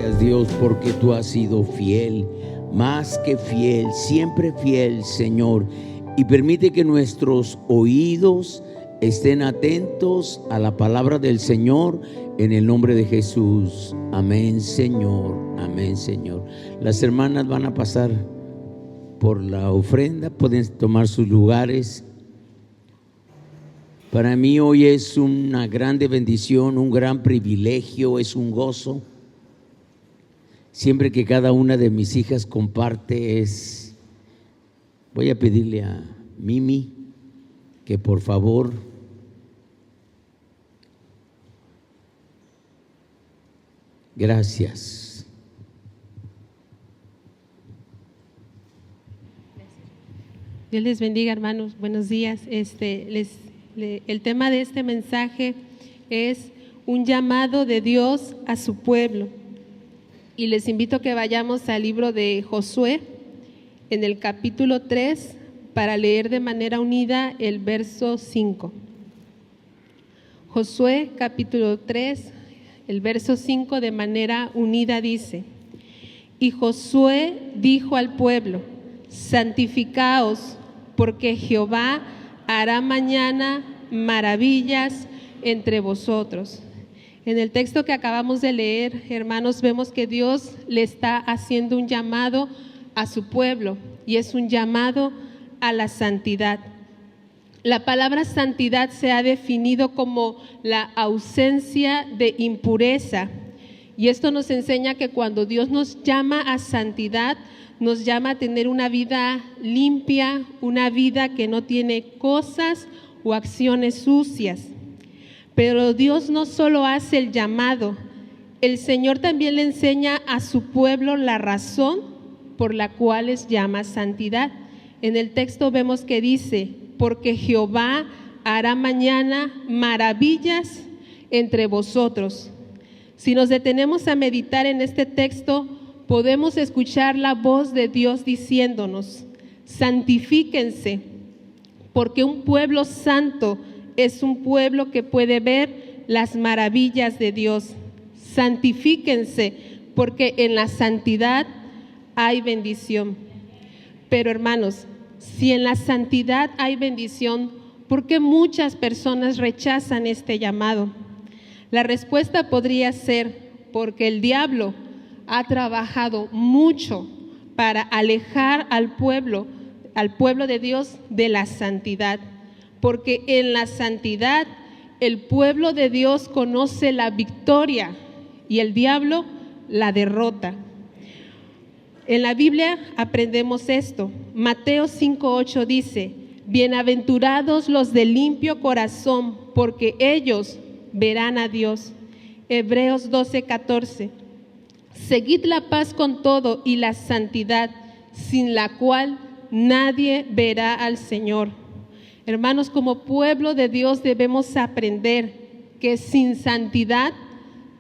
Gracias, Dios, porque tú has sido fiel, más que fiel, siempre fiel, Señor. Y permite que nuestros oídos estén atentos a la palabra del Señor en el nombre de Jesús. Amén, Señor. Amén, Señor. Las hermanas van a pasar por la ofrenda, pueden tomar sus lugares. Para mí hoy es una grande bendición, un gran privilegio, es un gozo. Siempre que cada una de mis hijas comparte voy a pedirle a Mimi que por favor gracias. Dios les bendiga, hermanos. Buenos días. El tema de este mensaje es un llamado de Dios a su pueblo. Y les invito a que vayamos al libro de Josué, en el capítulo 3, para leer de manera unida el verso 5. Josué, capítulo 3, el verso 5 de manera unida dice: Y Josué dijo al pueblo: santificaos, porque Jehová hará mañana maravillas entre vosotros. En el texto que acabamos de leer, hermanos, vemos que Dios le está haciendo un llamado a su pueblo, y es un llamado a la santidad. La palabra santidad se ha definido como la ausencia de impureza, y esto nos enseña que cuando Dios nos llama a santidad, nos llama a tener una vida limpia, una vida que no tiene cosas o acciones sucias. Pero Dios no solo hace el llamado, el Señor también le enseña a su pueblo la razón por la cual les llama santidad. En el texto vemos que dice: porque Jehová hará mañana maravillas entre vosotros. Si nos detenemos a meditar en este texto, podemos escuchar la voz de Dios diciéndonos: santifíquense, porque un pueblo santo es un pueblo que puede ver las maravillas de Dios. Santifíquense, porque en la santidad hay bendición. Pero hermanos, si en la santidad hay bendición, ¿por qué muchas personas rechazan este llamado? La respuesta podría ser: porque el diablo ha trabajado mucho para alejar al pueblo de Dios de la santidad. Porque en la santidad el pueblo de Dios conoce la victoria y el diablo la derrota. En la Biblia aprendemos esto. Mateo 5:8 dice: bienaventurados los de limpio corazón, porque ellos verán a Dios. Hebreos 12:14: seguid la paz con todo y la santidad, sin la cual nadie verá al Señor. Hermanos, como pueblo de Dios debemos aprender que sin santidad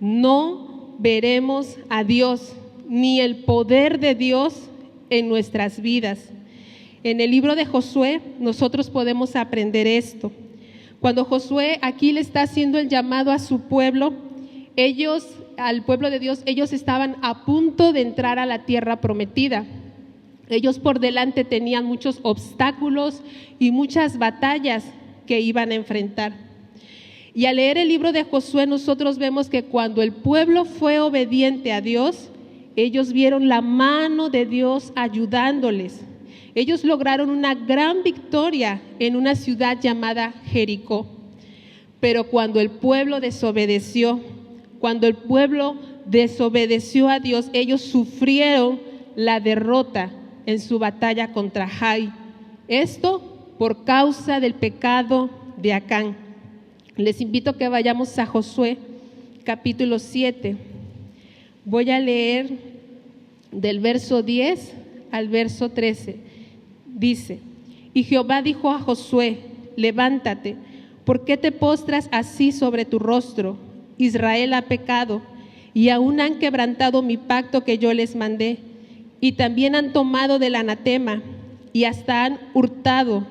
no veremos a Dios, ni el poder de Dios en nuestras vidas. En el libro de Josué nosotros podemos aprender esto. Cuando Josué aquí le está haciendo el llamado a su pueblo, al pueblo de Dios, ellos estaban a punto de entrar a la tierra prometida. Ellos por delante tenían muchos obstáculos y muchas batallas que iban a enfrentar. Y al leer el libro de Josué nosotros vemos que cuando el pueblo fue obediente a Dios, ellos vieron la mano de Dios ayudándoles. Ellos lograron una gran victoria en una ciudad llamada Jericó. Pero cuando el pueblo desobedeció a Dios, ellos sufrieron la derrota en su batalla contra Jai. Esto por causa del pecado de Acán. Les invito a que vayamos a Josué capítulo 7. Voy a leer del verso 10 al verso 13. Dice: y Jehová dijo a Josué: levántate, ¿por qué te postras así sobre tu rostro? Israel ha pecado, y aún han quebrantado mi pacto que yo les mandé, y también han tomado del anatema, y hasta han hurtado,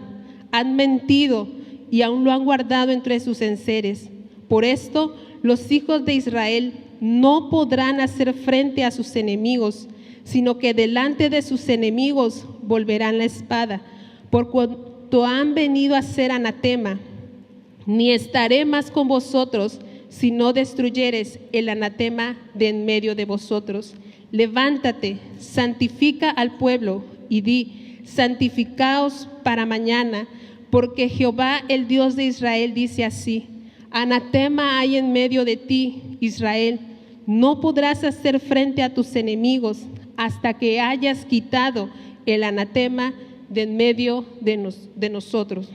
han mentido, y aún lo han guardado entre sus enseres. Por esto los hijos de Israel no podrán hacer frente a sus enemigos, sino que delante de sus enemigos volverán la espada, por cuanto han venido a ser anatema. Ni estaré más con vosotros, si no destruyeres el anatema de en medio de vosotros. Levántate, santifica al pueblo y di: santificaos para mañana, porque Jehová, el Dios de Israel, dice así: anatema hay en medio de ti, Israel. No podrás hacer frente a tus enemigos hasta que hayas quitado el anatema de en medio de vosotros.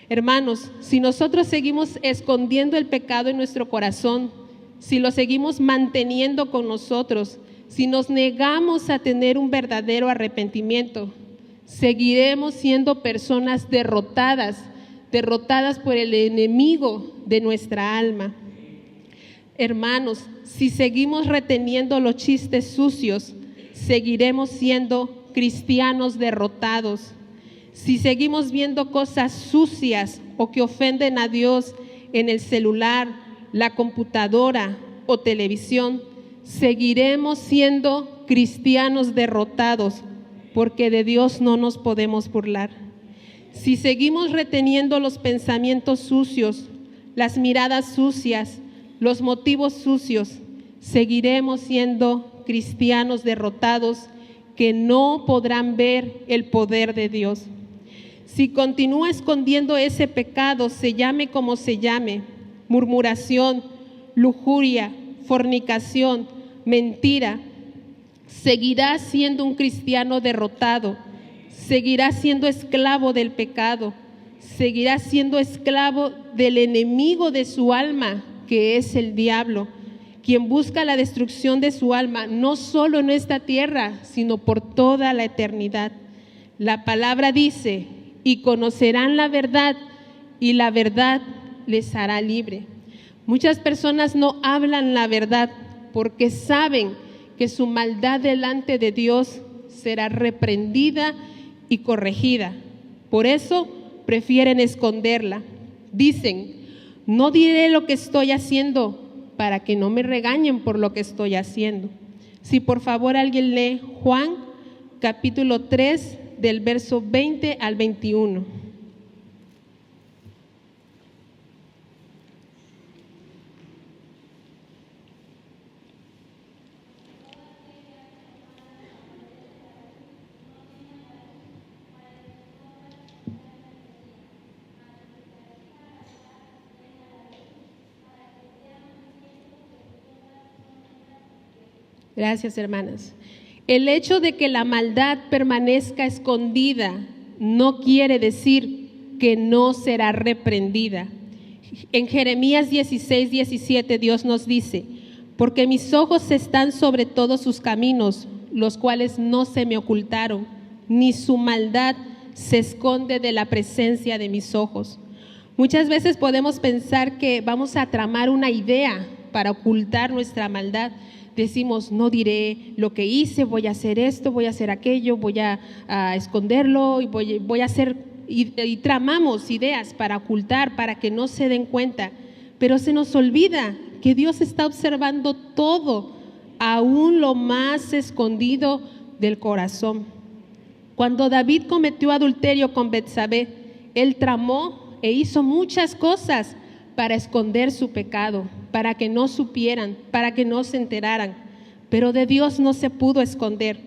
Hermanos, si nosotros seguimos escondiendo el pecado en nuestro corazón, si lo seguimos manteniendo con nosotros, si nos negamos a tener un verdadero arrepentimiento, seguiremos siendo personas derrotadas por el enemigo de nuestra alma. Hermanos, si seguimos reteniendo los chistes sucios, seguiremos siendo cristianos derrotados. Si seguimos viendo cosas sucias o que ofenden a Dios en el celular, la computadora o televisión, seguiremos siendo cristianos derrotados, porque de Dios no nos podemos burlar. Si seguimos reteniendo los pensamientos sucios, las miradas sucias, los motivos sucios, seguiremos siendo cristianos derrotados que no podrán ver el poder de Dios. Si continúa escondiendo ese pecado, se llame como se llame, murmuración, lujuria, fornicación, mentira, seguirá siendo un cristiano derrotado, seguirá siendo esclavo del pecado, seguirá siendo esclavo del enemigo de su alma, que es el diablo, quien busca la destrucción de su alma, no solo en esta tierra, sino por toda la eternidad. La palabra dice: y conocerán la verdad, y la verdad les hará libre. Muchas personas no hablan la verdad porque saben que su maldad delante de Dios será reprendida y corregida. Por eso prefieren esconderla. Dicen: no diré lo que estoy haciendo para que no me regañen por lo que estoy haciendo. Si por favor alguien lee Juan capítulo 3 del verso 20 al 21. Gracias, hermanas. El hecho de que la maldad permanezca escondida no quiere decir que no será reprendida. En Jeremías 16:17 Dios nos dice: porque mis ojos están sobre todos sus caminos, los cuales no se me ocultaron, ni su maldad se esconde de la presencia de mis ojos. Muchas veces podemos pensar que vamos a tramar una idea para ocultar nuestra maldad. Decimos: no diré lo que hice, voy a hacer esto, voy a hacer aquello, voy a esconderlo y voy a hacer, y tramamos ideas para ocultar, para que no se den cuenta. Pero se nos olvida que Dios está observando todo, aún lo más escondido del corazón. Cuando David cometió adulterio con Betsabé, él tramó e hizo muchas cosas para esconder su pecado, para que no supieran, para que no se enteraran, pero de Dios no se pudo esconder.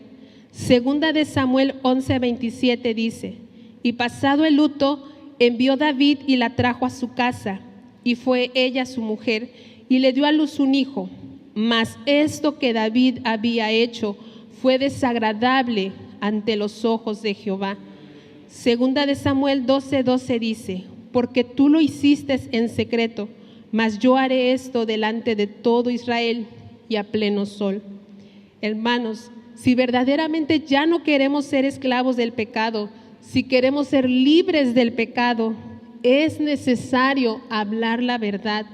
Segunda de Samuel 11:27 dice: y pasado el luto, envió David y la trajo a su casa, y fue ella su mujer, y le dio a luz un hijo. Mas esto que David había hecho fue desagradable ante los ojos de Jehová. Segunda de Samuel 12:12 dice: porque tú lo hiciste en secreto, mas yo haré esto delante de todo Israel y a pleno sol. Hermanos, si verdaderamente ya no queremos ser esclavos del pecado, si queremos ser libres del pecado, es necesario hablar la verdad.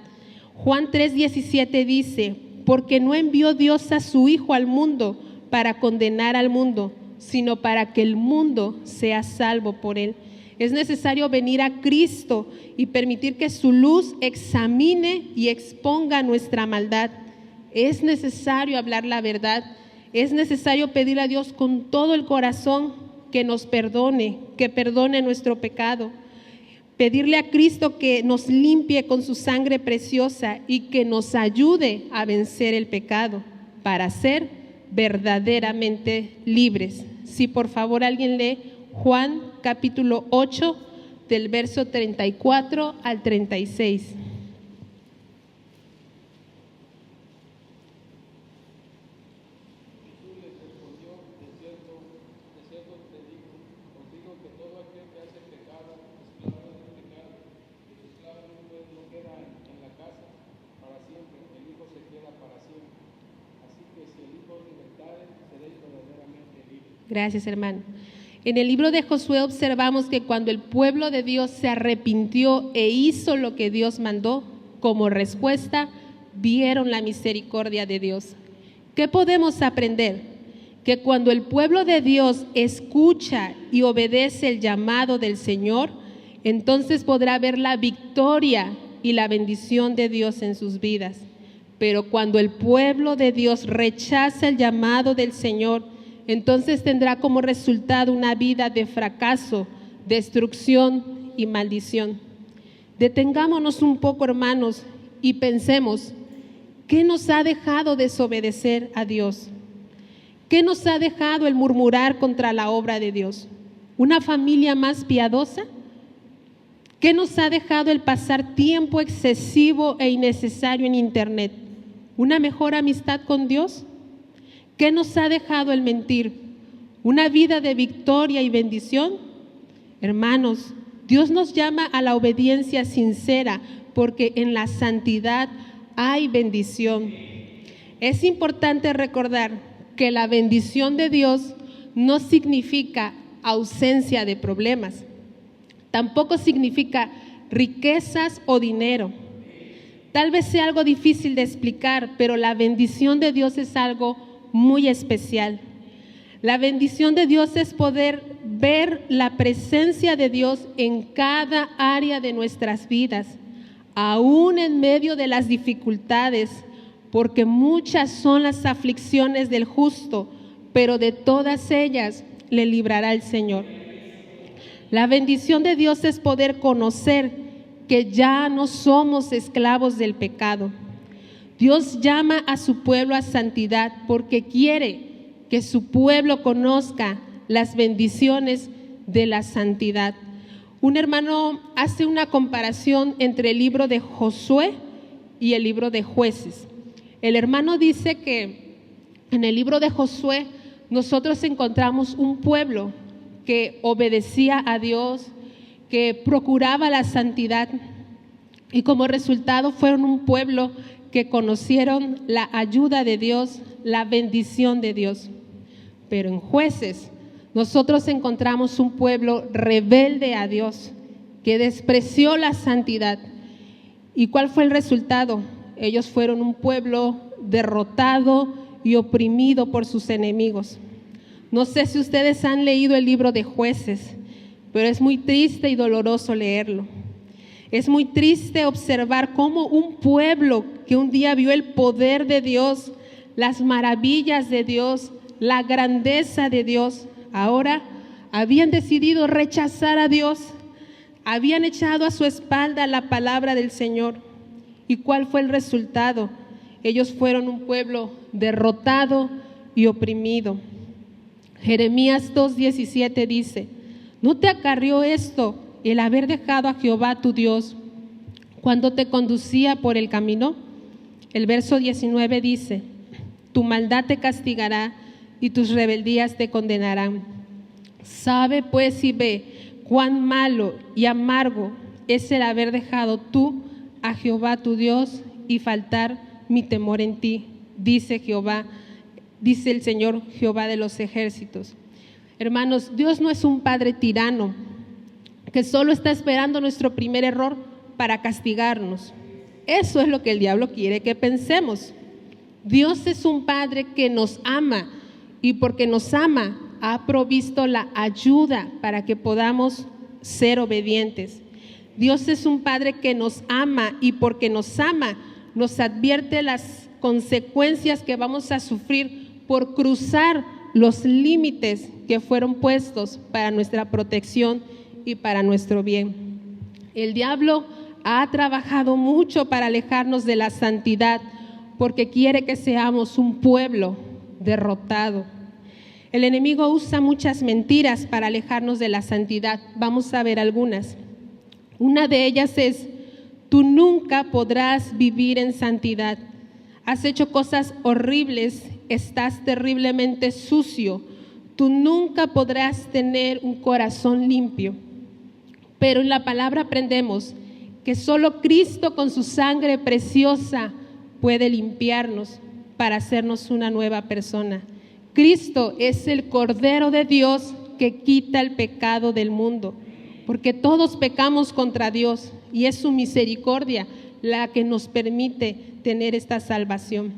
Juan 3:17 dice: porque no envió Dios a su Hijo al mundo para condenar al mundo, sino para que el mundo sea salvo por él. Es necesario venir a Cristo y permitir que su luz examine y exponga nuestra maldad. Es necesario hablar la verdad. Es necesario pedir a Dios con todo el corazón que nos perdone, que perdone nuestro pecado. Pedirle a Cristo que nos limpie con su sangre preciosa y que nos ayude a vencer el pecado para ser verdaderamente libres. Si por favor alguien lee Juan capítulo 8 del verso 34 al 36. Gracias, hermano. En el libro de Josué observamos que cuando el pueblo de Dios se arrepintió e hizo lo que Dios mandó, como respuesta, vieron la misericordia de Dios. ¿Qué podemos aprender? Que cuando el pueblo de Dios escucha y obedece el llamado del Señor, entonces podrá ver la victoria y la bendición de Dios en sus vidas. Pero cuando el pueblo de Dios rechaza el llamado del Señor, entonces tendrá como resultado una vida de fracaso, destrucción y maldición. Detengámonos un poco, hermanos, y pensemos, ¿qué nos ha dejado desobedecer a Dios? ¿Qué nos ha dejado el murmurar contra la obra de Dios? ¿Una familia más piadosa? ¿Qué nos ha dejado el pasar tiempo excesivo e innecesario en internet? ¿Una mejor amistad con Dios? ¿Qué nos ha dejado el mentir? ¿Una vida de victoria y bendición? Hermanos, Dios nos llama a la obediencia sincera porque en la santidad hay bendición. Es importante recordar que la bendición de Dios no significa ausencia de problemas. Tampoco significa riquezas o dinero. Tal vez sea algo difícil de explicar, pero la bendición de Dios es algo muy especial. La bendición de Dios es poder ver la presencia de Dios en cada área de nuestras vidas, aún en medio de las dificultades, porque muchas son las aflicciones del justo, pero de todas ellas le librará el Señor. La bendición de Dios es poder conocer que ya no somos esclavos del pecado. Dios llama a su pueblo a santidad porque quiere que su pueblo conozca las bendiciones de la santidad. Un hermano hace una comparación entre el libro de Josué y el libro de Jueces. El hermano dice que en el libro de Josué nosotros encontramos un pueblo que obedecía a Dios, que procuraba la santidad y como resultado fueron un pueblo que conocieron la ayuda de Dios, la bendición de Dios. Pero en Jueces nosotros encontramos un pueblo rebelde a Dios, que despreció la santidad. ¿Y cuál fue el resultado? Ellos fueron un pueblo derrotado y oprimido por sus enemigos. No sé si ustedes han leído el libro de Jueces, pero es muy triste y doloroso leerlo. Es muy triste observar cómo un pueblo que un día vio el poder de Dios, las maravillas de Dios, la grandeza de Dios, ahora habían decidido rechazar a Dios, habían echado a su espalda la palabra del Señor. ¿Y cuál fue el resultado? Ellos fueron un pueblo derrotado y oprimido. Jeremías 2:17 dice: ¿no te acarrió esto el haber dejado a Jehová tu Dios cuando te conducía por el camino? El verso 19 dice: tu maldad te castigará y tus rebeldías te condenarán. Sabe pues y ve cuán malo y amargo es el haber dejado tú a Jehová tu Dios y faltar mi temor en ti, dice Jehová, dice el Señor Jehová de los ejércitos. Hermanos, Dios no es un padre tirano que solo está esperando nuestro primer error para castigarnos. Eso es lo que el diablo quiere que pensemos. Dios es un padre que nos ama y porque nos ama ha provisto la ayuda para que podamos ser obedientes. Dios es un Padre que nos ama y porque nos ama, nos advierte las consecuencias que vamos a sufrir por cruzar los límites que fueron puestos para nuestra protección y para nuestro bien. El diablo ha trabajado mucho para alejarnos de la santidad porque quiere que seamos un pueblo derrotado. El enemigo usa muchas mentiras para alejarnos de la santidad. Vamos a ver algunas. Una de ellas es: tú nunca podrás vivir en santidad. Has hecho cosas horribles, estás terriblemente sucio. Tú nunca podrás tener un corazón limpio. Pero en la palabra aprendemos que solo Cristo con su sangre preciosa puede limpiarnos para hacernos una nueva persona. Cristo es el Cordero de Dios que quita el pecado del mundo, porque todos pecamos contra Dios y es su misericordia la que nos permite tener esta salvación.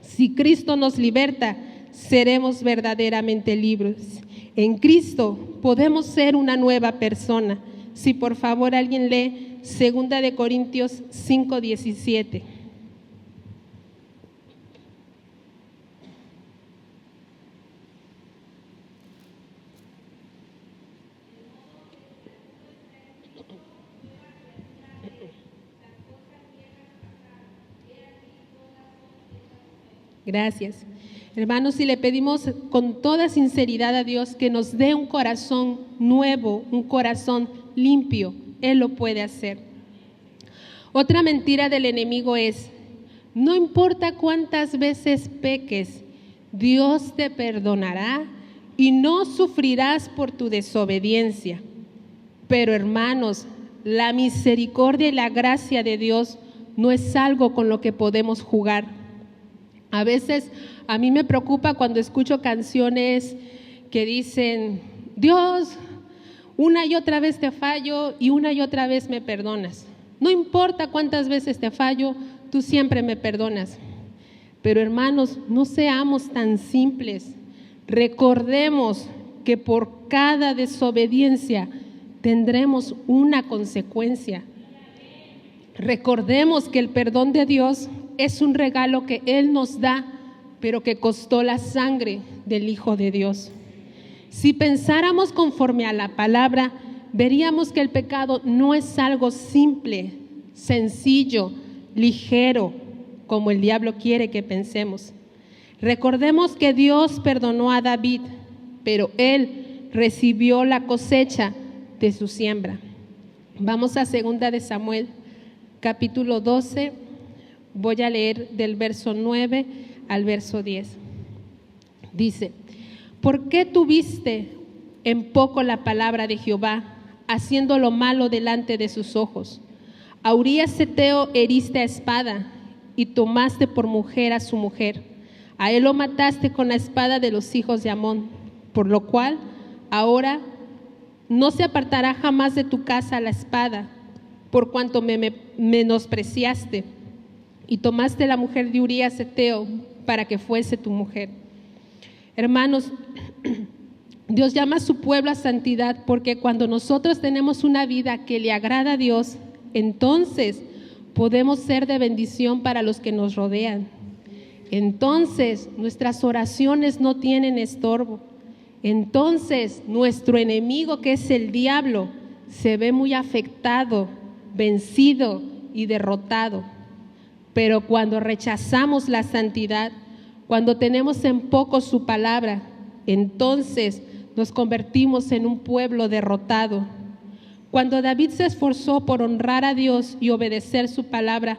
Si Cristo nos liberta, seremos verdaderamente libres. En Cristo podemos ser una nueva persona. Si por favor alguien lee 2 de Corintios 5:17. Gracias. Hermanos, si le pedimos con toda sinceridad a Dios que nos dé un corazón nuevo, un corazón limpio, Él lo puede hacer. Otra mentira del enemigo es: no importa cuántas veces peques, Dios te perdonará y no sufrirás por tu desobediencia. Pero hermanos, la misericordia y la gracia de Dios no es algo con lo que podemos jugar. A veces a mí me preocupa cuando escucho canciones que dicen: Dios, una y otra vez te fallo y una y otra vez me perdonas. No importa cuántas veces te fallo, tú siempre me perdonas. Pero hermanos, no seamos tan simples. Recordemos que por cada desobediencia tendremos una consecuencia. Recordemos que el perdón de Dios es un regalo que Él nos da, pero que costó la sangre del Hijo de Dios. Si pensáramos conforme a la palabra, veríamos que el pecado no es algo simple, sencillo, ligero, como el diablo quiere que pensemos. Recordemos que Dios perdonó a David, pero él recibió la cosecha de su siembra. Vamos a 2 de Samuel, capítulo 12. Voy a leer del verso 9 al verso 10. Dice: ¿por qué tuviste en poco la palabra de Jehová, haciendo lo malo delante de sus ojos? A Urías Heteo heriste a espada y tomaste por mujer a su mujer. A él lo mataste con la espada de los hijos de Amón, por lo cual ahora no se apartará jamás de tu casa la espada, por cuanto me menospreciaste y tomaste la mujer de Urías Heteo para que fuese tu mujer. Hermanos, Dios llama a su pueblo a santidad porque cuando nosotros tenemos una vida que le agrada a Dios, entonces podemos ser de bendición para los que nos rodean. Entonces nuestras oraciones no tienen estorbo. Entonces nuestro enemigo, que es el diablo, se ve muy afectado, vencido y derrotado. Pero cuando rechazamos la santidad, cuando tenemos en poco su palabra, entonces nos convertimos en un pueblo derrotado. Cuando David se esforzó por honrar a Dios y obedecer su palabra,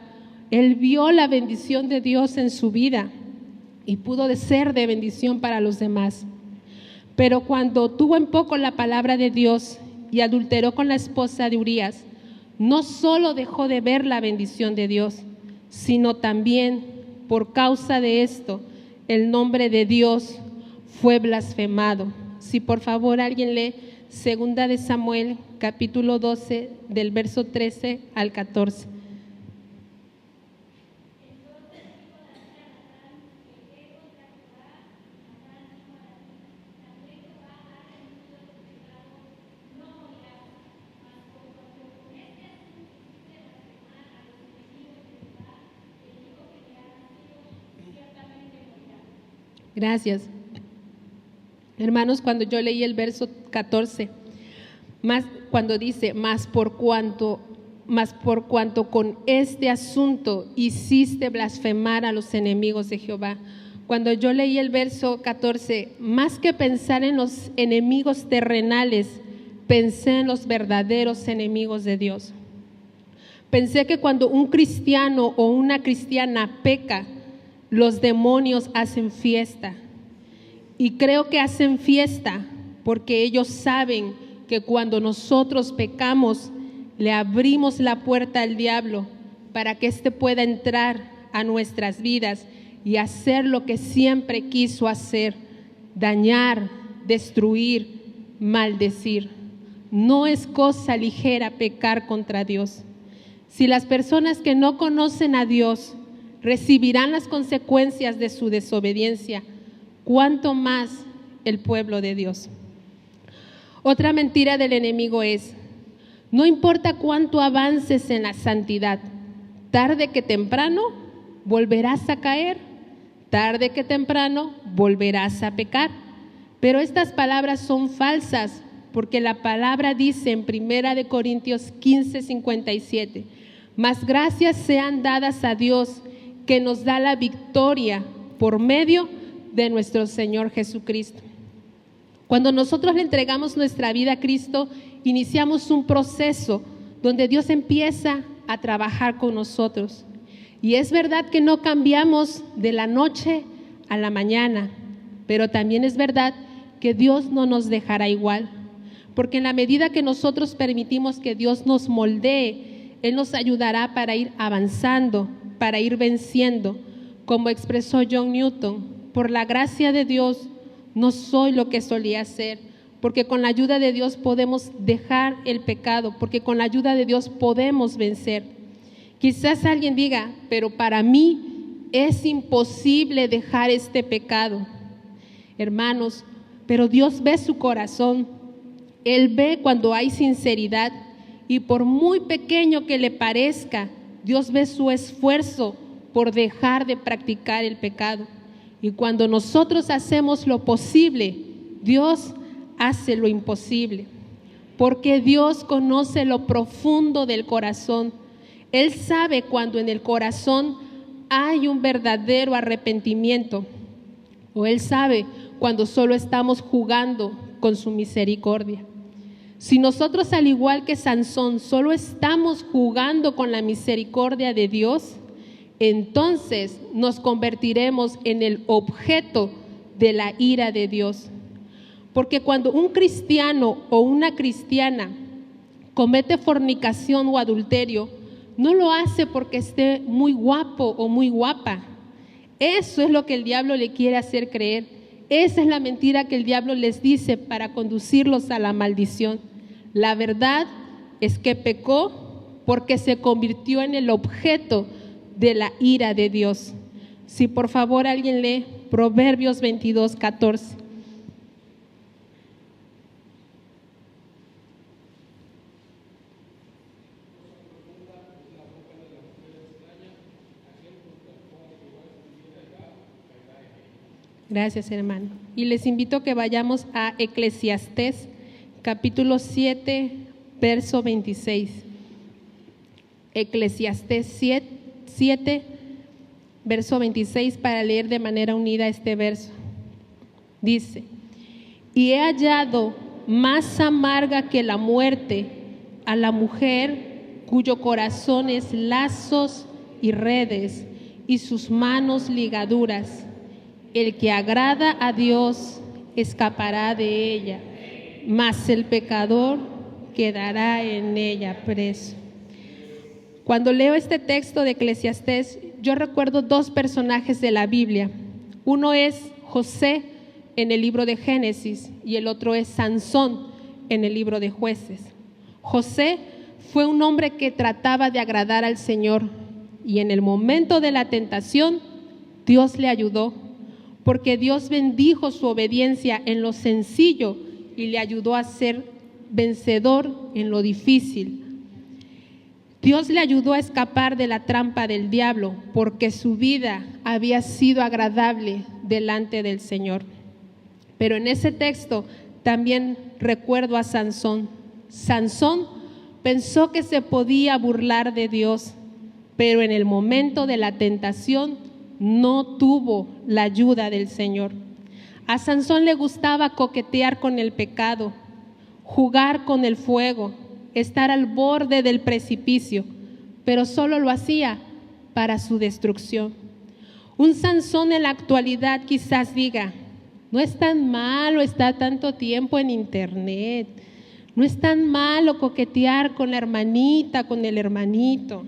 él vio la bendición de Dios en su vida y pudo ser de bendición para los demás. Pero cuando tuvo en poco la palabra de Dios y adulteró con la esposa de Urías, no solo dejó de ver la bendición de Dios, sino también por causa de esto el nombre de Dios fue blasfemado. Si por favor alguien lee 2 de Samuel, capítulo 12, del verso 13 al 14. Gracias. Hermanos, cuando yo leí el verso 14, cuando dice, mas por cuanto con este asunto hiciste blasfemar a los enemigos de Jehová. Cuando yo leí el verso 14, más que pensar en los enemigos terrenales, pensé en los verdaderos enemigos de Dios. Pensé que cuando un cristiano o una cristiana peca, los demonios hacen fiesta. Y creo que hacen fiesta porque ellos saben que cuando nosotros pecamos, le abrimos la puerta al diablo para que éste pueda entrar a nuestras vidas y hacer lo que siempre quiso hacer: dañar, destruir, maldecir. No es cosa ligera pecar contra Dios. Si las personas que no conocen a Dios recibirán las consecuencias de su desobediencia, ¿cuánto más el pueblo de Dios? Otra mentira del enemigo es: no importa cuánto avances en la santidad, tarde que temprano volverás a caer, tarde que temprano volverás a pecar. Pero estas palabras son falsas, porque la palabra dice en 1 Corintios 15:57, mas gracias sean dadas a Dios que nos da la victoria por medio de nuestro Señor Jesucristo. Cuando nosotros le entregamos nuestra vida a Cristo, iniciamos un proceso donde Dios empieza a trabajar con nosotros. Y es verdad que no cambiamos de la noche a la mañana, pero también es verdad que Dios no nos dejará igual, porque en la medida que nosotros permitimos que Dios nos moldee, Él nos ayudará para ir avanzando, para ir venciendo. Como expresó John Newton, por la gracia de Dios no soy lo que solía ser, porque con la ayuda de Dios podemos dejar el pecado, porque con la ayuda de Dios podemos vencer. Quizás alguien diga, pero para mí es imposible dejar este pecado. Hermanos, pero Dios ve su corazón. Él ve cuando hay sinceridad, y por muy pequeño que le parezca, Dios ve su esfuerzo por dejar de practicar el pecado. Y cuando nosotros hacemos lo posible, Dios hace lo imposible, porque Dios conoce lo profundo del corazón. Él sabe cuando en el corazón hay un verdadero arrepentimiento, o Él sabe cuando solo estamos jugando con su misericordia. Si nosotros, al igual que Sansón, solo estamos jugando con la misericordia de Dios, entonces nos convertiremos en el objeto de la ira de Dios. Porque cuando un cristiano o una cristiana comete fornicación o adulterio, no lo hace porque esté muy guapo o muy guapa. Eso es lo que el diablo le quiere hacer creer. Esa es la mentira que el diablo les dice para conducirlos a la maldición. La verdad es que pecó porque se convirtió en el objeto de la ira de Dios. Si por favor alguien lee Proverbios 22:14. Gracias, hermano. Y les invito a que vayamos a Eclesiastés, capítulo 7, verso 26. Eclesiastés 7, verso 26, para leer de manera unida este verso. Dice: y he hallado más amarga que la muerte a la mujer cuyo corazón es lazos y redes y sus manos ligaduras. El que agrada a Dios escapará de ella, mas el pecador quedará en ella preso. Cuando leo este texto de Eclesiastés, yo recuerdo dos personajes de la Biblia. Uno es José en el libro de Génesis y el otro es Sansón en el libro de Jueces. José fue un hombre que trataba de agradar al Señor, y en el momento de la tentación Dios le ayudó, porque Dios bendijo su obediencia en lo sencillo y le ayudó a ser vencedor en lo difícil. Dios le ayudó a escapar de la trampa del diablo, porque su vida había sido agradable delante del Señor. Pero en ese texto también recuerdo a Sansón. Sansón pensó que se podía burlar de Dios, pero en el momento de la tentación no tuvo la ayuda del Señor. A Sansón le gustaba coquetear con el pecado, jugar con el fuego, estar al borde del precipicio, pero solo lo hacía para su destrucción. Un Sansón en la actualidad quizás diga: no es tan malo estar tanto tiempo en internet, no es tan malo coquetear con la hermanita, con el hermanito,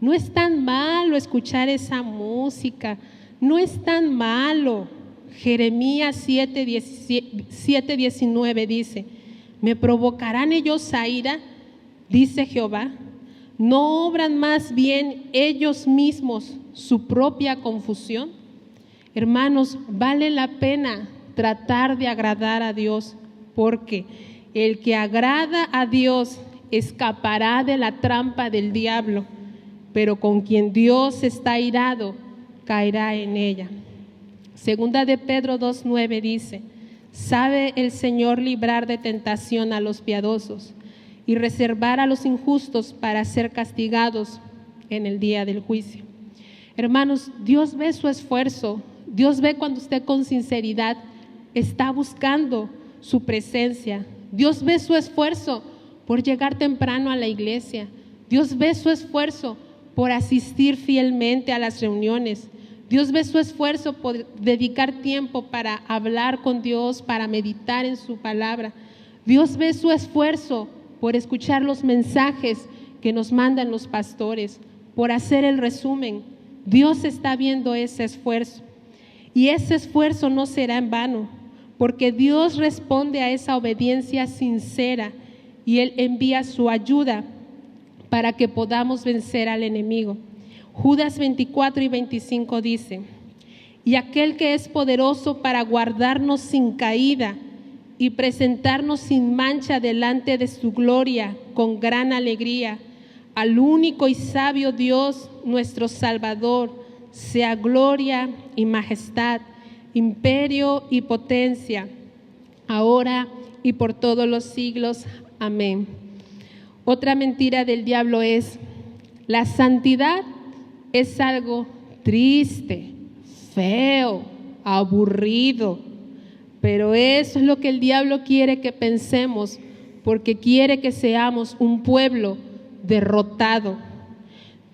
no es tan malo escuchar esa música, no es tan malo. Jeremías 7:19 dice: ¿me provocarán ellos a ira? Dice Jehová. ¿No obran más bien ellos mismos su propia confusión? Hermanos, vale la pena tratar de agradar a Dios, porque el que agrada a Dios escapará de la trampa del diablo, pero con quien Dios está airado, caerá en ella. Segunda de Pedro 2:9 dice: ¿sabe el Señor librar de tentación a los piadosos y reservar a los injustos para ser castigados en el día del juicio? Hermanos, Dios ve su esfuerzo, Dios ve cuando usted con sinceridad está buscando su presencia. Dios ve su esfuerzo por llegar temprano a la iglesia. Dios ve su esfuerzo por asistir fielmente a las reuniones. Dios ve su esfuerzo por dedicar tiempo para hablar con Dios, para meditar en su palabra. Dios ve su esfuerzo por escuchar los mensajes que nos mandan los pastores, por hacer el resumen. Dios está viendo ese esfuerzo. Y ese esfuerzo no será en vano, porque Dios responde a esa obediencia sincera y Él envía su ayuda para que podamos vencer al enemigo. Judas 24:25 dice: y aquel que es poderoso para guardarnos sin caída y presentarnos sin mancha delante de su gloria con gran alegría, al único y sabio Dios, nuestro Salvador, sea gloria y majestad, imperio y potencia, ahora y por todos los siglos. Amén. Otra mentira del diablo es: la santidad es algo triste, feo, aburrido. Pero eso es lo que el diablo quiere que pensemos, porque quiere que seamos un pueblo derrotado.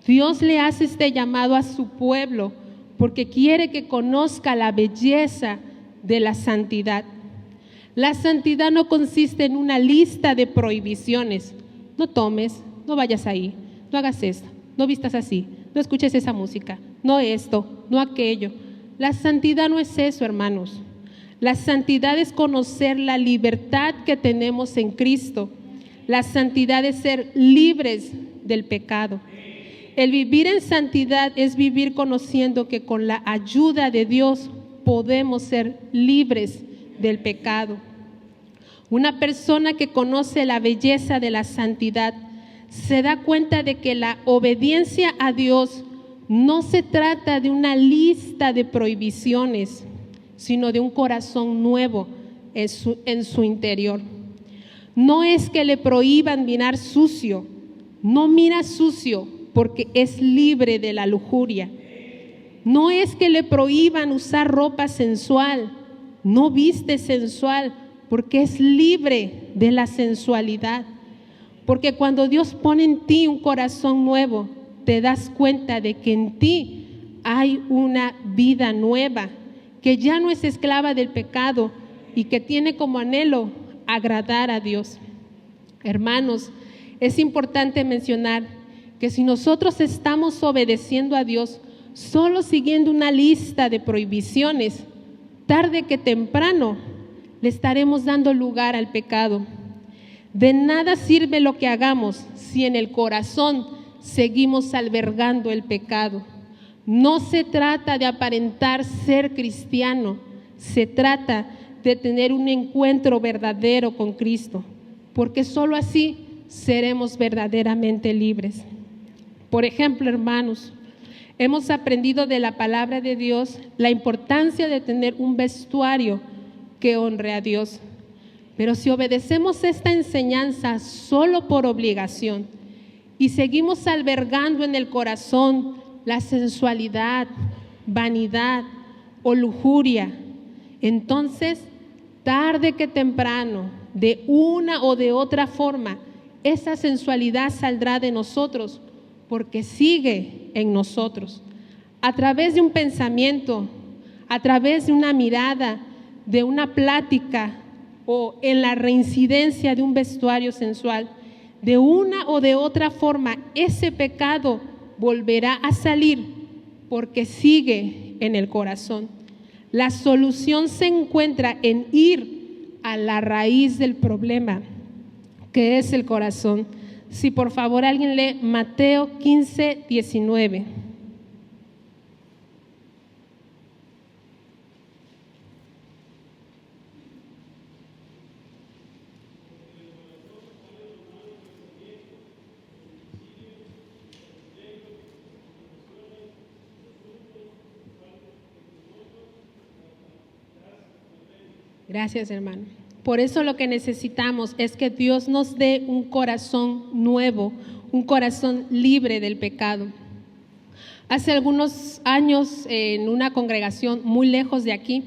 Dios le hace este llamado a su pueblo porque quiere que conozca la belleza de la santidad. La santidad no consiste en una lista de prohibiciones. No tomes, no vayas ahí, no hagas esto, no vistas así, no escuches esa música, no esto, no aquello. La santidad no es eso, hermanos. La santidad es conocer la libertad que tenemos en Cristo. La santidad es ser libres del pecado. El vivir en santidad es vivir conociendo que con la ayuda de Dios podemos ser libres del pecado. Una persona que conoce la belleza de la santidad se da cuenta de que la obediencia a Dios no se trata de una lista de prohibiciones, sino de un corazón nuevo en su interior. No es que le prohíban mirar sucio, no mira sucio porque es libre de la lujuria. No es que le prohíban usar ropa sensual, no viste sensual porque es libre de la sensualidad. Porque cuando Dios pone en ti un corazón nuevo, te das cuenta de que en ti hay una vida nueva, que ya no es esclava del pecado y que tiene como anhelo agradar a Dios. Hermanos, es importante mencionar que si nosotros estamos obedeciendo a Dios solo siguiendo una lista de prohibiciones, tarde que temprano le estaremos dando lugar al pecado. De nada sirve lo que hagamos si en el corazón seguimos albergando el pecado. No se trata de aparentar ser cristiano, se trata de tener un encuentro verdadero con Cristo, porque solo así seremos verdaderamente libres. Por ejemplo, hermanos, Hemos aprendido de la palabra de Dios la importancia de tener un vestuario que honre a Dios. Pero si obedecemos esta enseñanza solo por obligación y seguimos albergando en el corazón la sensualidad, vanidad o lujuria, entonces, tarde que temprano, de una o de otra forma, esa sensualidad saldrá de nosotros porque sigue en nosotros. A través de un pensamiento, a través de una mirada, de una plática o en la reincidencia de un vestuario sensual, de una o de otra forma, ese pecado volverá a salir porque sigue en el corazón. La solución se encuentra en ir a la raíz del problema, que es el corazón. Si por favor alguien lee Mateo 15, 19. Gracias, hermano. Por eso lo que necesitamos es que Dios nos dé un corazón nuevo, un corazón libre del pecado. Hace algunos años, en una congregación muy lejos de aquí,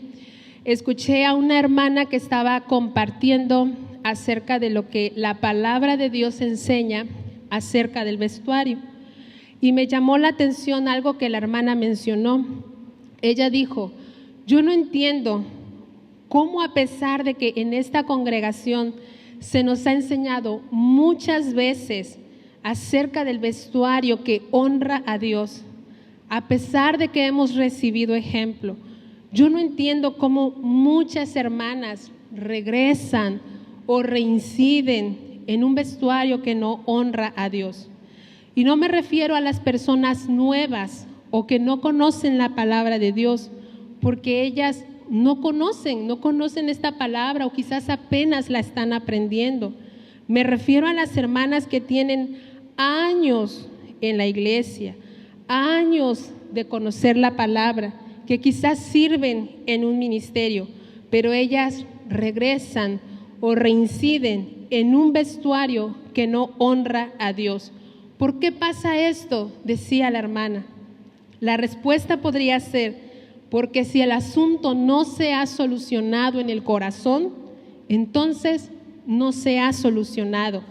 escuché a una hermana que estaba compartiendo acerca de lo que la palabra de Dios enseña acerca del vestuario. Y me llamó la atención algo que la hermana mencionó. Ella dijo: yo no entiendo cómo, a pesar de que en esta congregación se nos ha enseñado muchas veces acerca del vestuario que honra a Dios, a pesar de que hemos recibido ejemplo, yo no entiendo cómo muchas hermanas regresan o reinciden en un vestuario que no honra a Dios. Y no me refiero a las personas nuevas o que no conocen la palabra de Dios, porque ellas no conocen esta palabra o quizás apenas la están aprendiendo. Me refiero a las hermanas que tienen años en la iglesia, años de conocer la palabra, que quizás sirven en un ministerio, pero ellas regresan o reinciden en un vestuario que no honra a Dios. ¿Por qué pasa esto?, decía la hermana. La respuesta podría ser: porque si el asunto no se ha solucionado en el corazón, entonces no se ha solucionado.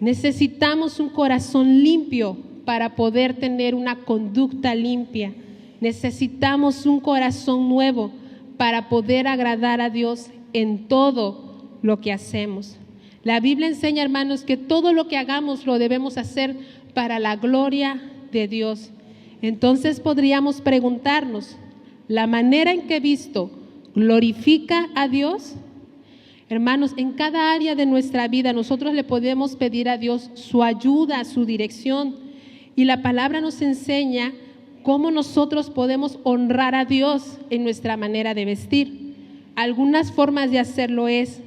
Necesitamos un corazón limpio para poder tener una conducta limpia. Necesitamos un corazón nuevo para poder agradar a Dios en todo lo que hacemos. La Biblia enseña, hermanos, que todo lo que hagamos lo debemos hacer para la gloria de Dios. Entonces podríamos preguntarnos: ¿la manera en que visto glorifica a Dios? Hermanos, en cada área de nuestra vida nosotros le podemos pedir a Dios su ayuda, su dirección. Y la palabra nos enseña cómo nosotros podemos honrar a Dios en nuestra manera de vestir. Algunas formas de hacerlo es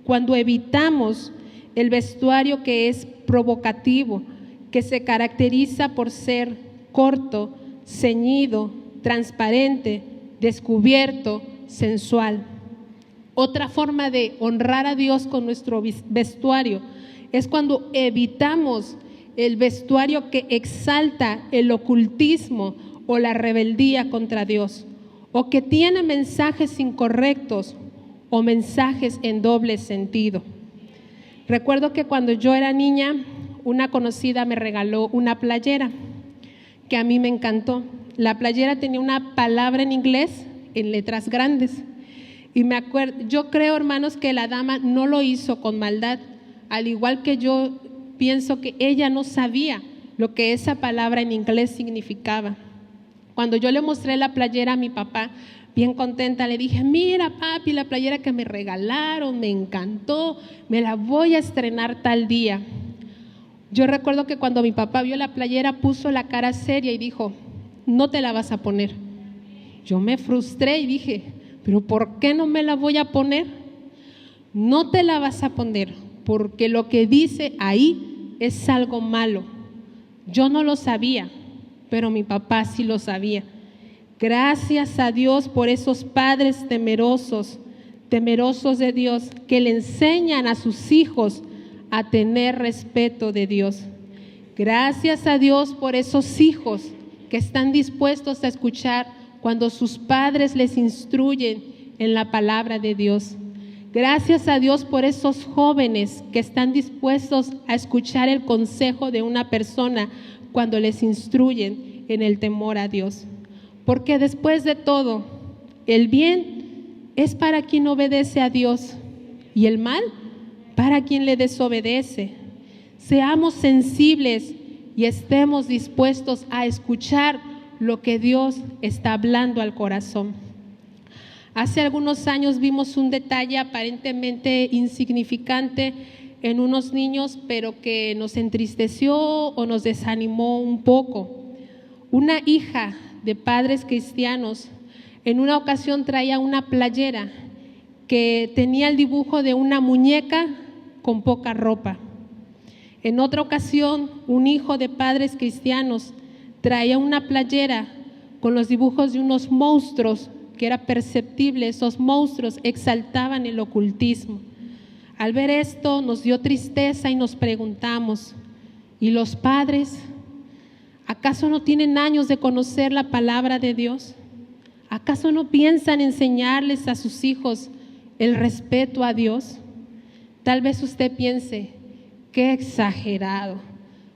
cuando evitamos el vestuario que es provocativo, que se caracteriza por ser corto, ceñido, transparente, descubierto, sensual. Otra forma de honrar a Dios con nuestro vestuario es cuando evitamos el vestuario que exalta el ocultismo o la rebeldía contra Dios, o que tiene mensajes incorrectos o mensajes en doble sentido. Recuerdo que cuando yo era niña, una conocida me regaló una playera que a mí me encantó. La playera tenía una palabra en inglés en letras grandes. Y me acuerdo, yo creo, hermanos, que la dama no lo hizo con maldad, al igual que yo pienso que ella no sabía lo que esa palabra en inglés significaba. Cuando yo le mostré la playera a mi papá, bien contenta, le dije: mira, papi, la playera que me regalaron, me encantó, me la voy a estrenar tal día. Yo recuerdo que cuando mi papá vio la playera puso la cara seria y dijo: no te la vas a poner. Yo me frustré y dije: ¿pero por qué no me la voy a poner? No te la vas a poner porque lo que dice ahí es algo malo. Yo no lo sabía, pero mi papá sí lo sabía. Gracias a Dios por esos padres temerosos de Dios, que le enseñan a sus hijos a tener respeto de Dios. Gracias a Dios por esos hijos que están dispuestos a escuchar cuando sus padres les instruyen en la palabra de Dios. Gracias a Dios por esos jóvenes que están dispuestos a escuchar el consejo de una persona cuando les instruyen en el temor a Dios. Porque después de todo, el bien es para quien obedece a Dios y el mal para quien le desobedece. Seamos sensibles y estemos dispuestos a escuchar lo que Dios está hablando al corazón. Hace algunos años vimos un detalle aparentemente insignificante en unos niños, pero que nos entristeció o nos desanimó un poco. Una hija de padres cristianos en una ocasión traía una playera que tenía el dibujo de una muñeca con poca ropa. En otra ocasión, un hijo de padres cristianos traía una playera con los dibujos de unos monstruos que era perceptible, esos monstruos exaltaban el ocultismo. Al ver esto nos dio tristeza y nos preguntamos, ¿y los padres? ¿Acaso no tienen años de conocer la palabra de Dios? ¿Acaso no piensan enseñarles a sus hijos el respeto a Dios? Tal vez usted piense, qué exagerado.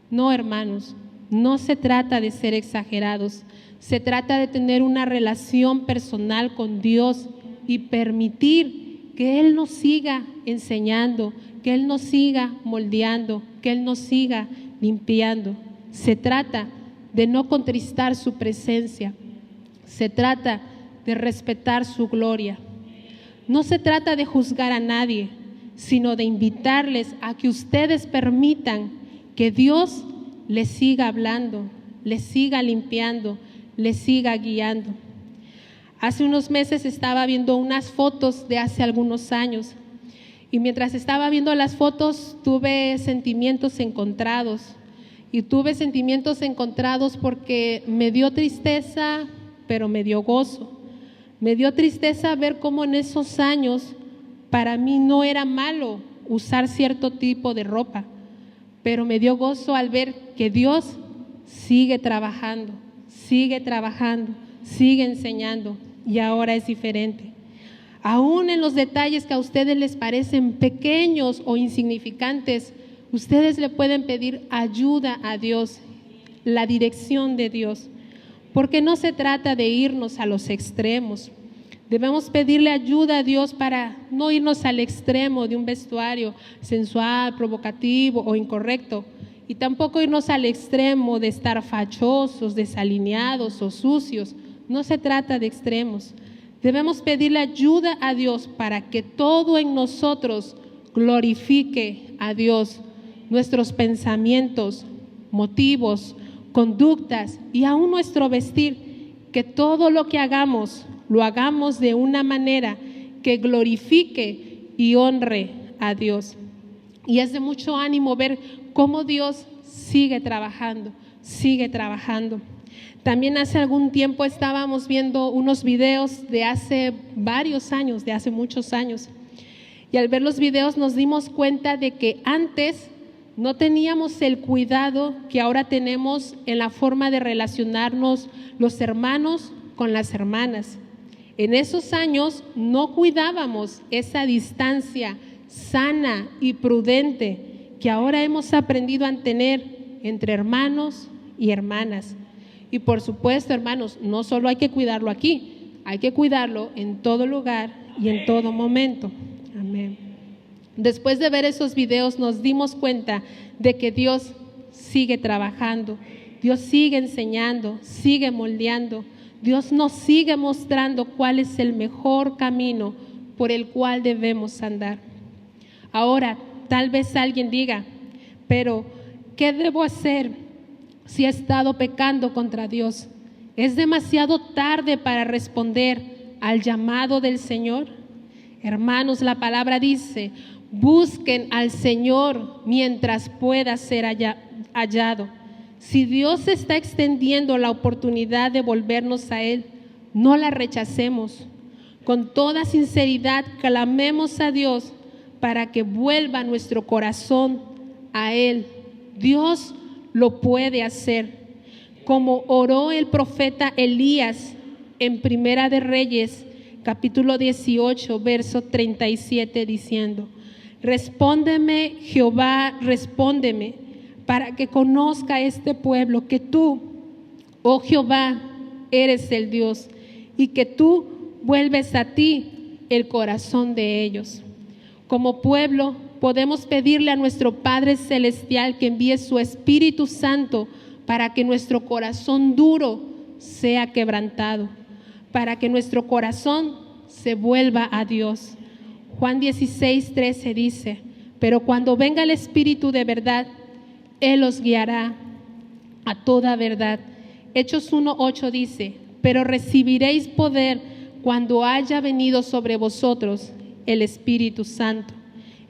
No, hermanos, no se trata de ser exagerados. Se trata de tener una relación personal con Dios y permitir que Él nos siga enseñando, que Él nos siga moldeando, que Él nos siga limpiando. Se trata de no contristar su presencia. Se trata de respetar su gloria. No se trata de juzgar a nadie, sino de invitarles a que ustedes permitan que Dios les siga hablando, les siga limpiando, les siga guiando. Hace unos meses estaba viendo unas fotos de hace algunos años y mientras estaba viendo las fotos tuve sentimientos encontrados. Y tuve sentimientos encontrados porque me dio tristeza, pero me dio gozo. Me dio tristeza ver cómo en esos años para mí no era malo usar cierto tipo de ropa, pero me dio gozo al ver que Dios sigue trabajando, sigue enseñando y ahora es diferente. Aún en los detalles que a ustedes les parecen pequeños o insignificantes, ustedes le pueden pedir ayuda a Dios, la dirección de Dios, porque no se trata de irnos a los extremos. Debemos pedirle ayuda a Dios para no irnos al extremo de un vestuario sensual, provocativo o incorrecto, y tampoco irnos al extremo de estar fachosos, desalineados o sucios. No se trata de extremos. Debemos pedirle ayuda a Dios para que todo en nosotros glorifique a Dios. Nuestros pensamientos, motivos, conductas y aún nuestro vestir, que todo lo que hagamos, lo hagamos de una manera que glorifique y honre a Dios. Y es de mucho ánimo ver cómo Dios sigue trabajando. También hace algún tiempo estábamos viendo unos videos de hace varios años, de hace muchos años. Y al ver los videos nos dimos cuenta de que antes no teníamos el cuidado que ahora tenemos en la forma de relacionarnos los hermanos con las hermanas. En esos años no cuidábamos esa distancia sana y prudente que ahora hemos aprendido a tener entre hermanos y hermanas. Y por supuesto, hermanos, no solo hay que cuidarlo aquí, hay que cuidarlo en todo lugar y en todo momento. Amén. Después de ver esos videos nos dimos cuenta de que Dios sigue trabajando, Dios sigue enseñando, sigue moldeando, Dios nos sigue mostrando cuál es el mejor camino por el cual debemos andar. Ahora, tal vez alguien diga, pero ¿qué debo hacer si he estado pecando contra Dios? ¿Es demasiado tarde para responder al llamado del Señor? Hermanos, la palabra dice, busquen al Señor mientras pueda ser hallado. Si Dios está extendiendo la oportunidad de volvernos a Él, no la rechacemos. Con toda sinceridad clamemos a Dios para que vuelva nuestro corazón a Él. Dios lo puede hacer, como oró el profeta Elías en Primera de Reyes, capítulo 18, verso 37, diciendo: respóndeme, Jehová, respóndeme, para que conozca este pueblo que tú, oh Jehová, eres el Dios, y que tú vuelves a ti el corazón de ellos. Como pueblo podemos pedirle a nuestro Padre Celestial que envíe su Espíritu Santo para que nuestro corazón duro sea quebrantado, para que nuestro corazón se vuelva a Dios. Juan 16:13 dice: pero cuando venga el Espíritu de verdad, Él os guiará a toda verdad. Hechos 1:8 dice: pero recibiréis poder cuando haya venido sobre vosotros el Espíritu Santo.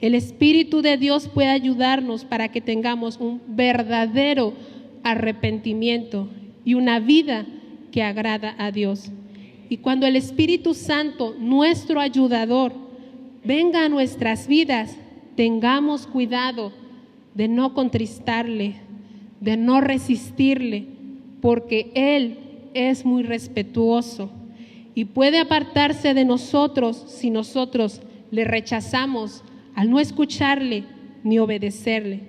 El Espíritu de Dios puede ayudarnos para que tengamos un verdadero arrepentimiento y una vida que agrada a Dios. Y cuando el Espíritu Santo, nuestro ayudador, venga a nuestras vidas, tengamos cuidado de no contristarle, de no resistirle, porque Él es muy respetuoso y puede apartarse de nosotros si nosotros le rechazamos al no escucharle ni obedecerle,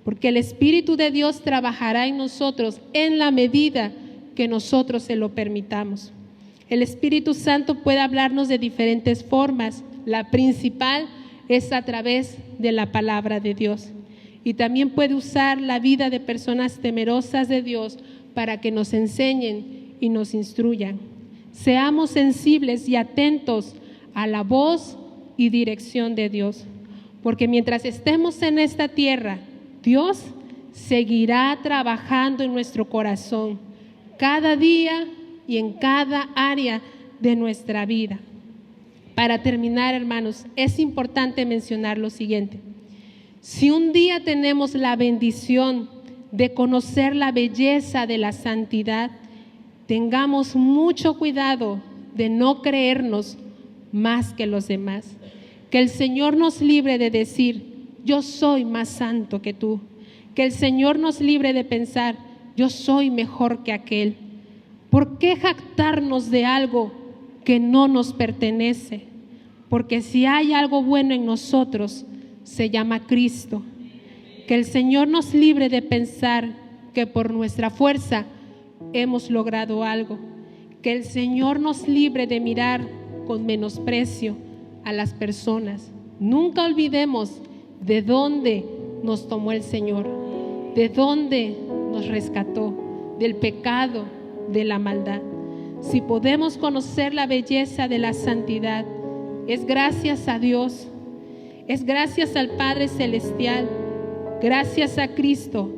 porque el Espíritu de Dios trabajará en nosotros en la medida que nosotros se lo permitamos. El Espíritu Santo puede hablarnos de diferentes formas. La principal es a través de la palabra de Dios, y también puede usar la vida de personas temerosas de Dios para que nos enseñen y nos instruyan. Seamos sensibles y atentos a la voz y dirección de Dios, porque mientras estemos en esta tierra, Dios seguirá trabajando en nuestro corazón cada día y en cada área de nuestra vida. Para terminar, hermanos, es importante mencionar lo siguiente: si un día tenemos la bendición de conocer la belleza de la santidad, tengamos mucho cuidado de no creernos más que los demás. Que el Señor nos libre de decir: yo soy más santo que tú. Que el Señor nos libre de pensar: yo soy mejor que aquel. ¿Por qué jactarnos de algo que no nos pertenece? Porque si hay algo bueno en nosotros, se llama Cristo. Que el Señor nos libre de pensar que por nuestra fuerza hemos logrado algo. Que el Señor nos libre de mirar con menosprecio a las personas. Nunca olvidemos de dónde nos tomó el Señor, de dónde nos rescató, del pecado, de la maldad. Si podemos conocer la belleza de la santidad, es gracias a Dios, es gracias al Padre Celestial, gracias a Cristo,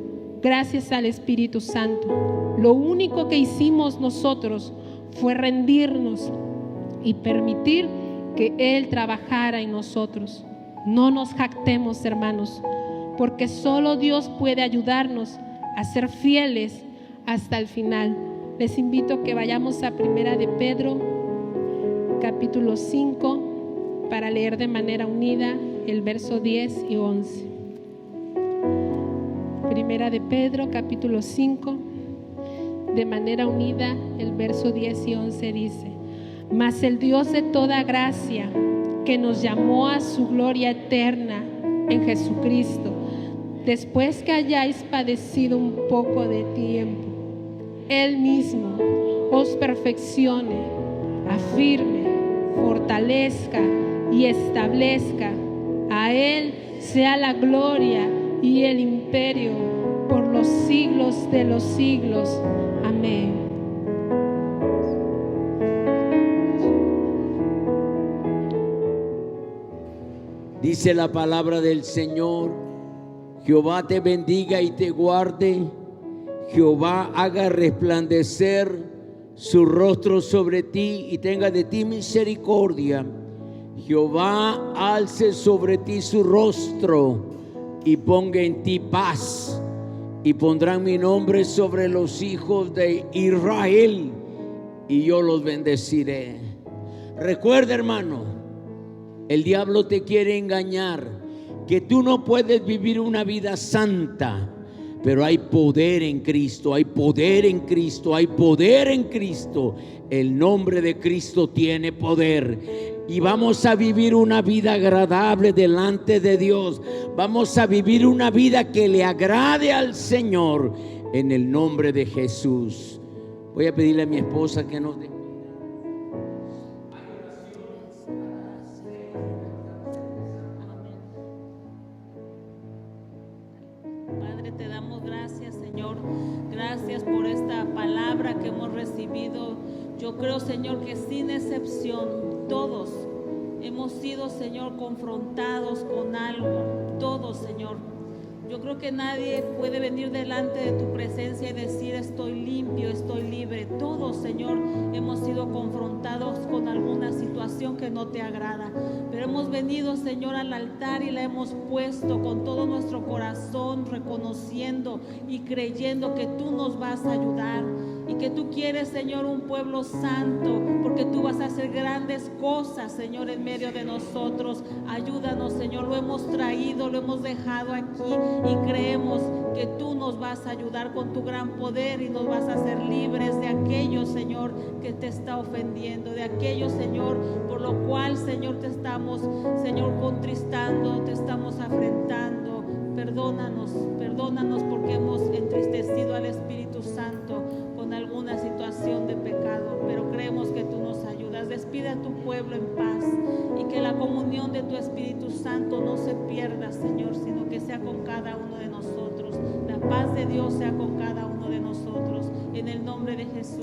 gracias al Espíritu Santo. Lo único que hicimos nosotros fue rendirnos y permitir que Él trabajara en nosotros. No nos jactemos, hermanos, porque solo Dios puede ayudarnos a ser fieles hasta el final. Les invito a que vayamos a Primera de Pedro, capítulo 5, para leer de manera unida el verso 10 y 11. Primera de Pedro, capítulo 5, de manera unida, el verso 10 y 11 dice: mas el Dios de toda gracia, que nos llamó a su gloria eterna en Jesucristo, después que hayáis padecido un poco de tiempo, Él mismo os perfeccione, afirme, fortalezca y establezca. A Él sea la gloria y el imperio por los siglos de los siglos. Amén. Dice la palabra del Señor: Jehová te bendiga y te guarde. Jehová haga resplandecer su rostro sobre ti y tenga de ti misericordia. Jehová alce sobre ti su rostro y ponga en ti paz. y pondrán mi nombre sobre los hijos de Israel y yo los bendeciré. Recuerda, hermano, el diablo te quiere engañar, que tú no puedes vivir una vida santa, pero hay poder en Cristo, hay poder en Cristo, hay poder en Cristo. El nombre de Cristo tiene poder. Y vamos a vivir una vida agradable delante de Dios. Vamos a vivir una vida que le agrade al Señor en el nombre de Jesús. Voy a pedirle a mi esposa que nos dé. Padre, te damos gracias, Señor. Gracias por esta palabra que hemos recibido. Yo creo, Señor, que sin excepción todos hemos sido, Señor, confrontados con algo. Todos, Señor. Yo creo que nadie puede venir delante de tu presencia y decir estoy limpio, estoy libre. Todos, Señor, hemos sido confrontados con alguna situación que no te agrada. Pero hemos venido, Señor, al altar y la hemos puesto con todo nuestro corazón, reconociendo y creyendo que tú nos vas a ayudar. Y que tú quieres, Señor, un pueblo santo, porque tú vas a hacer grandes cosas, Señor, en medio de nosotros. Ayúdanos, Señor, lo hemos traído, lo hemos dejado aquí y creemos que tú nos vas a ayudar con tu gran poder y nos vas a hacer libres de aquello, Señor, que te está ofendiendo, de aquello, Señor, por lo cual, Señor, te estamos, Señor, contristando, te estamos afrentando. Perdónanos, perdónanos porque hemos entristecido al Espíritu Santo con alguna situación de pecado, pero creemos que tú nos ayudas. Despide a tu pueblo en paz y que la comunión de tu Espíritu Santo no se pierda, Señor, sino que sea con cada uno de nosotros. La paz de Dios sea con cada uno de nosotros. En el nombre de Jesús.